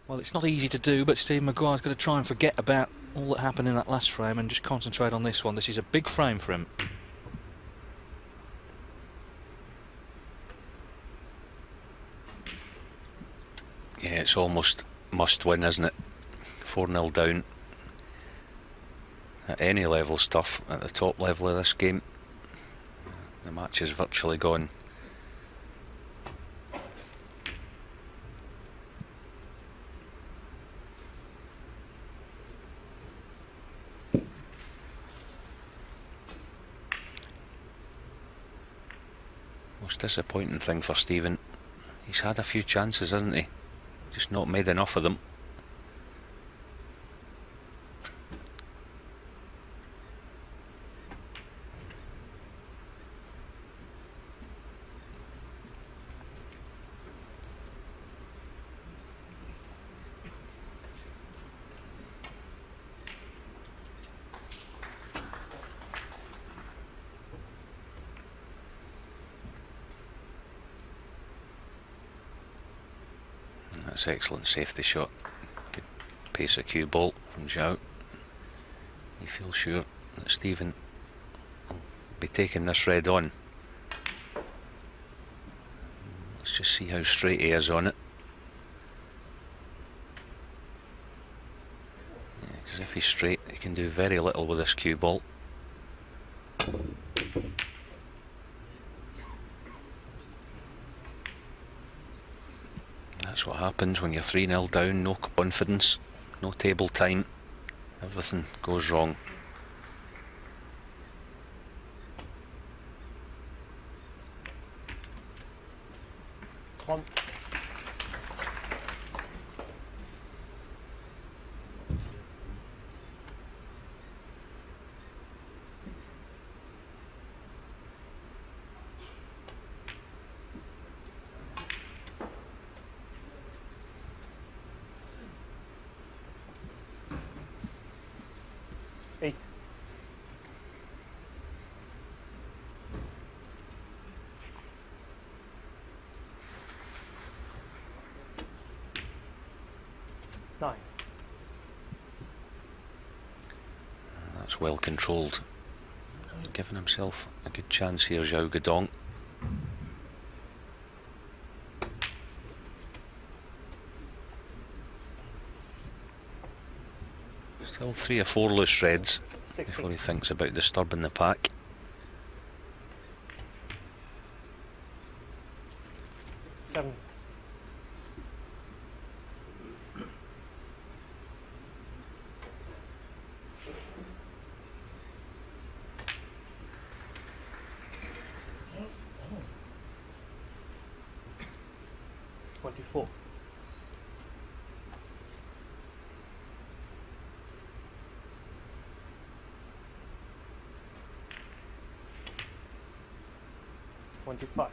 Well, it's not easy to do, but Steve Maguire's got to try and forget about all that happened in that last frame and just concentrate on this one. This is a big frame for him. Yeah, it's almost must win, isn't it? 4-0 down. At any level stuff, at the top level of this game, the match is virtually gone. Most disappointing thing for Stephen, he's had a few chances, hasn't he? Just not made enough of them. That's excellent safety shot. Good pace of cue ball from Xiao. You feel sure that Stephen will be taking this red on. Let's just see how straight he is on it. Because if he's straight, he can do very little with this cue ball. That's what happens when you're 3-0 down, no confidence, no table time, everything goes wrong. One. Eight. Nine. That's well controlled. Giving himself a good chance here, Xiao Guodong. Still 3 or 4 loose reds 16. before he thinks about disturbing the pack. 7. 24. 25.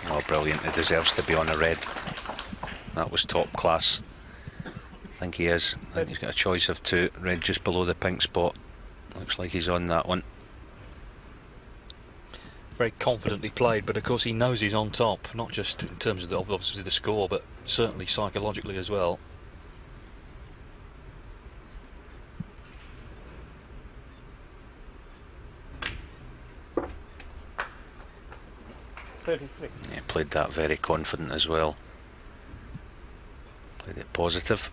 Oh, brilliant. It deserves to be on a red. That was top class. I think he is. I think he's got a choice of 2. Red just below the pink spot. Looks like he's on that one. Very confidently played, but of course he knows he's on top, not just in terms of obviously the score, but certainly psychologically as well. Yeah, played that very confident as well. Played it positive.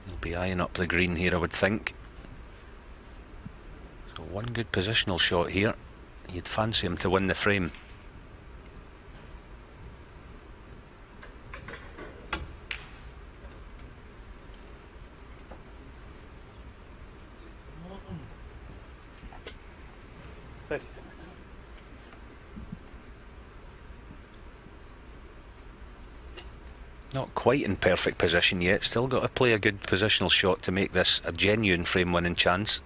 He'll be eyeing up the green here, I would think. So one good positional shot here. You'd fancy him to win the frame. Not quite in perfect position yet. Still got to play a good positional shot to make this a genuine frame winning chance.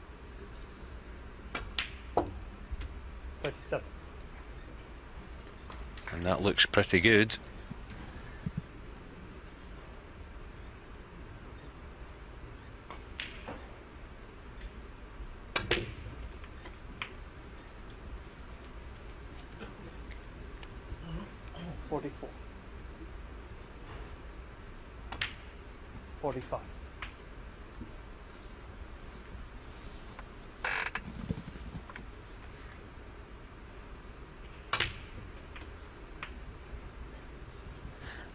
37. And that looks pretty good. 44. 45.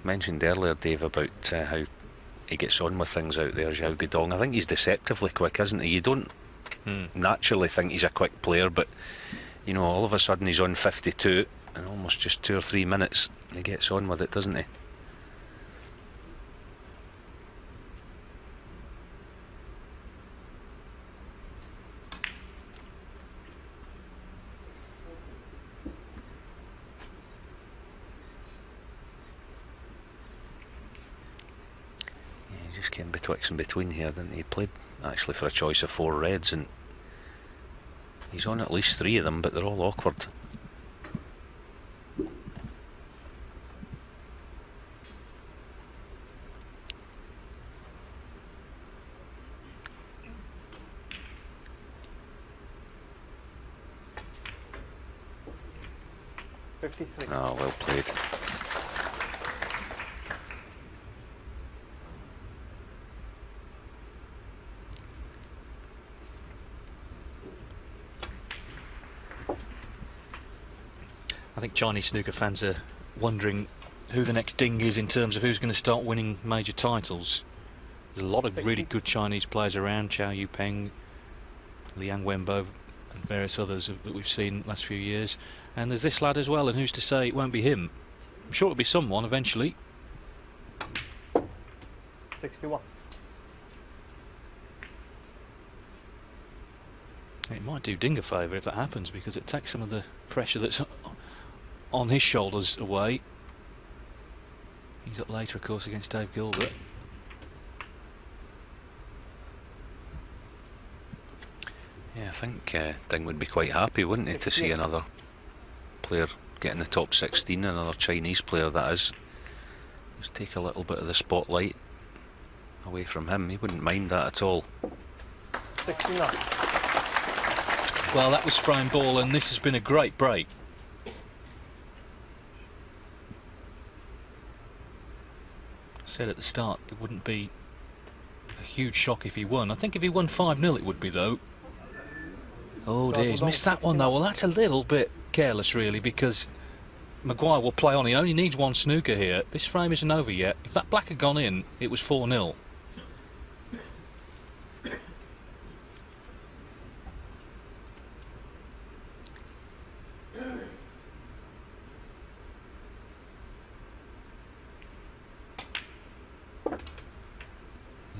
Mentioned earlier, Dave, about how he gets on with things out there, Xiao Guodong. I think he's deceptively quick, isn't he? You don't naturally think he's a quick player, but you know, all of a sudden he's on 52 in almost just 2 or 3 minutes, and he gets on with it, doesn't he? Just came betwixt and between here, didn't he? He played actually for a choice of 4 reds, and he's on at least 3 of them, but they're all awkward. Oh, well played. I think Chinese snooker fans are wondering who the next ding is in terms of who's going to start winning major titles. There's a lot of really good Chinese players around, Chao Yupeng, Liang Wenbo and various others that we've seen the last few years. And there's this lad as well, and who's to say it won't be him? I'm sure it'll be someone eventually. 61. It might do Ding a favour if that happens, because it takes some of the pressure that's on his shoulders away. He's up later, of course, against Dave Gilbert. Yeah, I think Ding would be quite happy, wouldn't he, to see another player get in the top 16, another Chinese player that is. Just take a little bit of the spotlight away from him. He wouldn't mind that at all. 69. Well, that was frame ball, and this has been a great break. I said at the start it wouldn't be a huge shock if he won. I think if he won 5-0 it would be, though. Oh dear, he's missed that one though. Well, that's a little bit careless really, because Maguire will play on. He only needs 1 snooker here. This frame isn't over yet. If that black had gone in, it was 4-0.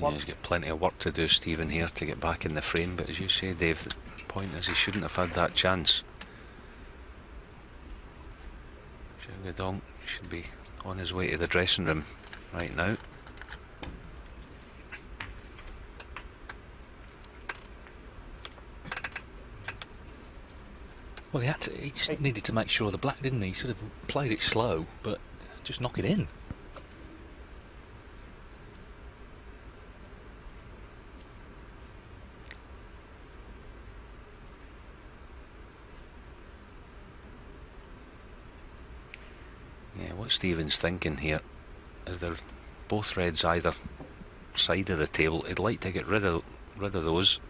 Yeah, he's got plenty of work to do, Stephen, here to get back in the frame, but as you say, Dave, the point is he shouldn't have had that chance. Xiao Guodong should be on his way to the dressing room right now. Well, he just needed to make sure the black, didn't he? He sort of played it slow, but just knock it in. Yeah, what Stephen's thinking here is they're both reds either side of the table. He'd like to get rid of those,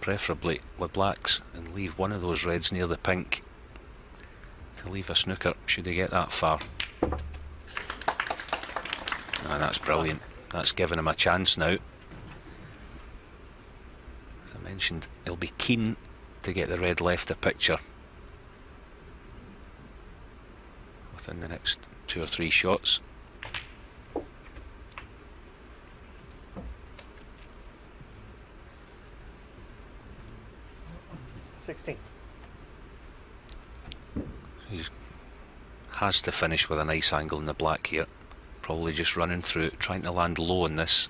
preferably with blacks, and leave one of those reds near the pink to leave a snooker should he get that far. Ah, that's brilliant. That's given him a chance now. As I mentioned, he'll be keen to get the red left the picture within the next 2 or 3 shots. He has to finish with a nice angle in the black here. Probably just running through it, trying to land low on this.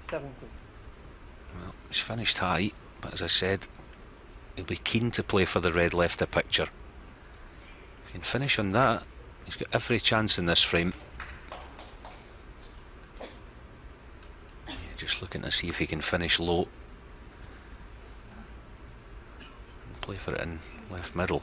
17. Well, he's finished high, but as I said, he'll be keen to play for the red left the picture. If he can finish on that, he's got every chance in this frame. Yeah, just looking to see if he can finish low and play for it in left middle.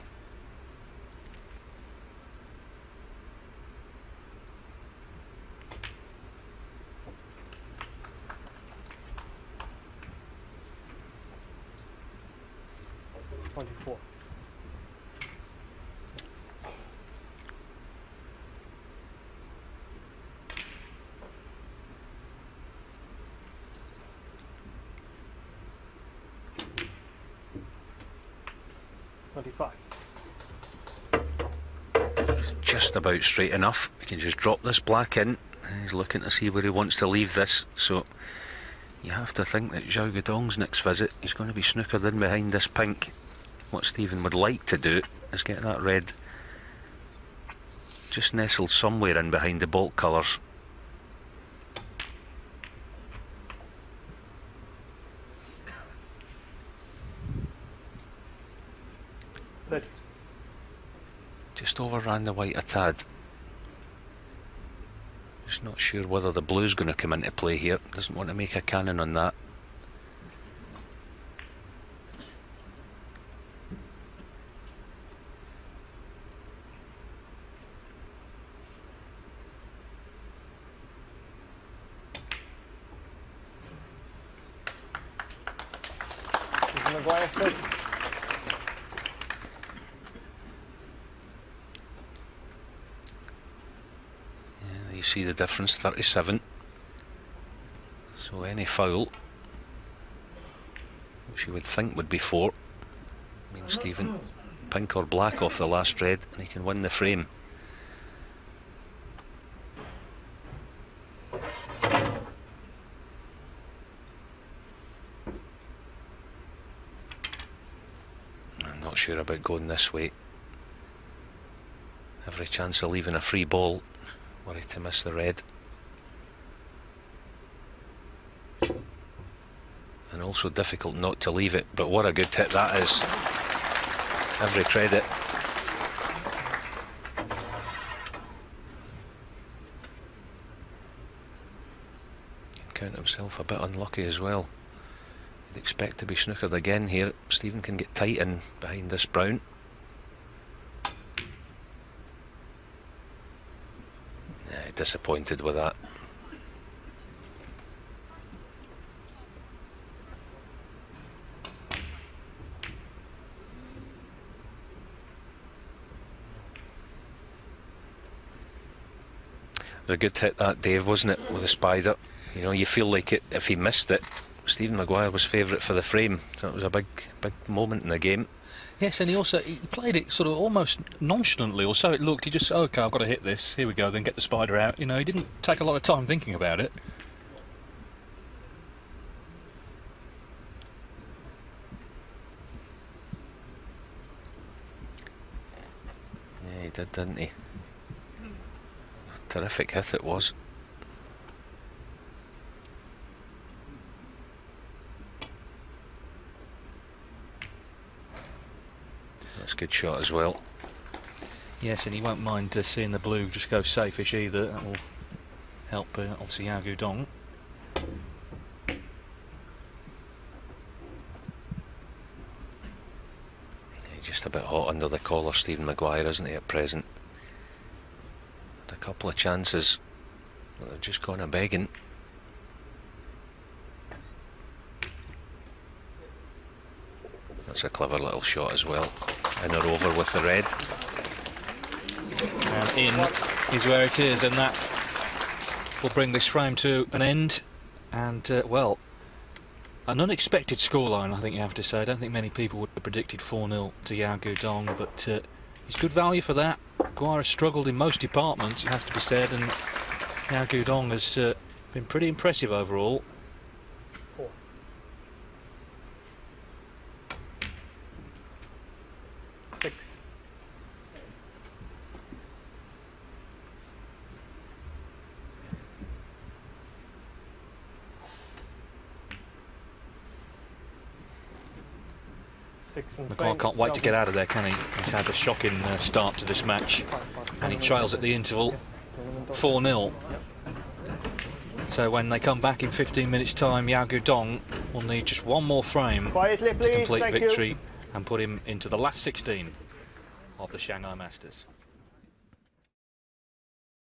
24. Just about straight enough. He can just drop this black in. He's looking to see where he wants to leave this. So you have to think that Xiao Guodong's next visit, he's going to be snookered in behind this pink. What Stephen would like to do is get that red just nestled somewhere in behind the bolt colours. Just overran the white a tad. Just not sure whether the blue's going to come into play here. Doesn't want to make a cannon on that. Maguire 30. You see the difference, 37. So any foul, which you would think would be 4, means Stephen pink or black off the last red and he can win the frame. I'm not sure about going this way. Every chance of leaving a free ball. Worry to miss the red. And also difficult not to leave it, but what a good hit that is. Every credit. Can count himself a bit unlucky as well. You'd expect to be snookered again here. Stephen can get tight in behind this brown. Disappointed with that. It was a good hit that, Dave, wasn't it, with the spider? You know, you feel like it, if he missed it, Stephen Maguire was favourite for the frame, so it was a big moment in the game. Yes, and he played it sort of almost nonchalantly, or so it looked. He just, okay, I've got to hit this, here we go, then get the spider out. You know, he didn't take a lot of time thinking about it. Yeah, he did, didn't he? Terrific hit it was. That's a good shot as well. Yes, and he won't mind seeing the blue just go safe-ish either. That will help, obviously, Xiao Guodong. He's just a bit hot under the collar, Stephen Maguire, isn't he, at present? Had a couple of chances, but they've just gone a-begging. That's a clever little shot as well. In or over with the red. And in is where it is, and that will bring this frame to an end. And, well, an unexpected scoreline, I think you have to say. I don't think many people would have predicted 4-0 to Xiao Guodong, but he's good value for that. Maguire has struggled in most departments, it has to be said, and Xiao Guodong has been pretty impressive overall. 4. 6. Maguire can't wait to get out of there, can he? He's had a shocking start to this match, and he trails at the interval 4-0. So when they come back in 15 minutes' time, Xiao Guodong will need just one more frame Quietly, please. to complete Thank victory you. and put him into the last 16 of the Shanghai Masters.